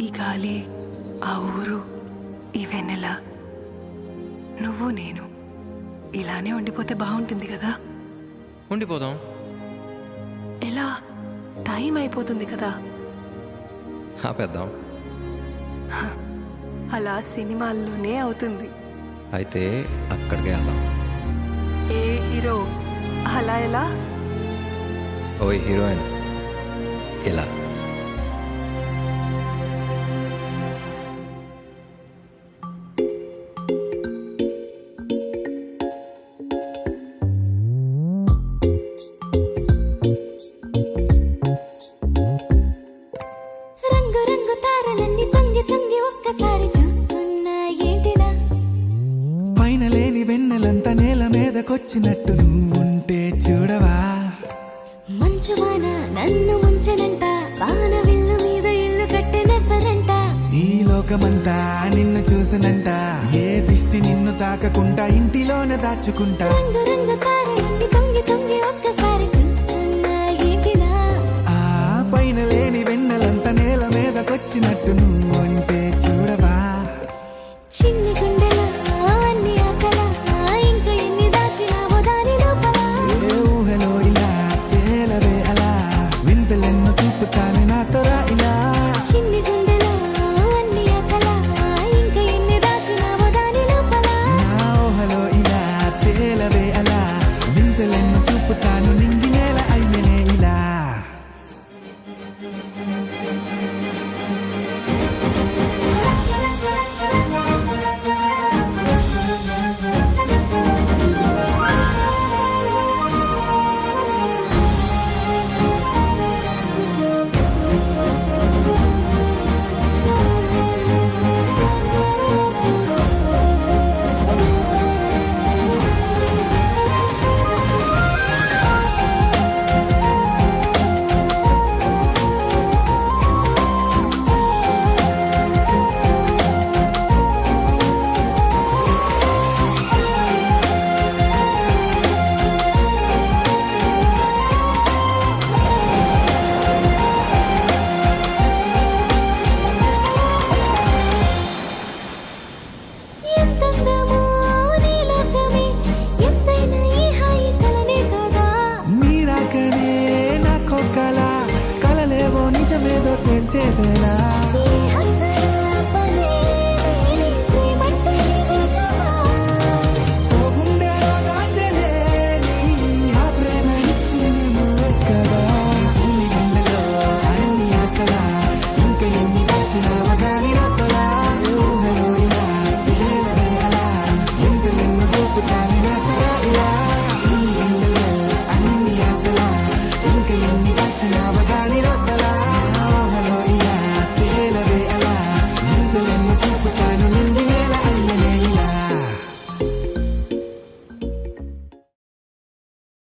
ఈ గాలి, ఆ ఊరు, ఈ వెన్నెల, నువ్వు నేను ఇలానే ఉండిపోతే బాగుంటుంది కదా. ఉండిపోదాం. ఎలా? టైం అయిపోతుంది కదా. ఆపేద్దాం. అలా సినిమాల్లోనే అవుతుంది. అయితే అక్కడికే వెళ్దాం. ఏ హీరో అలా ఎలా? ఓ హీరోయిన్ ఇలా. రంగు రంగు తారలన్నీ తొంగి తొంగి ఒక్కసారి చూస్తున్నా ఏంటిలా? పైన లేని వెన్నెలంతా నేల మీదకొచ్చినట్టు నువ్వుంటే చూడవా? మంచువాన నన్ను ముంచనంట, వాన విల్లు మీద ఇల్లు కట్టెనెవ్వరంట. ఈ లోకమంతా నిన్ను చూసనంట, ఏ దిష్టి నిన్ను తాకకుండా ఇంటిలోనే దాచుకుంటా. రంగు రంగు తారలన్నీ తొంగి తొంగి ఒక్కసారి చూస్తున్నా ఏంటిలా? ఆ పైన లేని వెన్నెలంతా నేల మీదకొచ్చినట్టు నువ్వు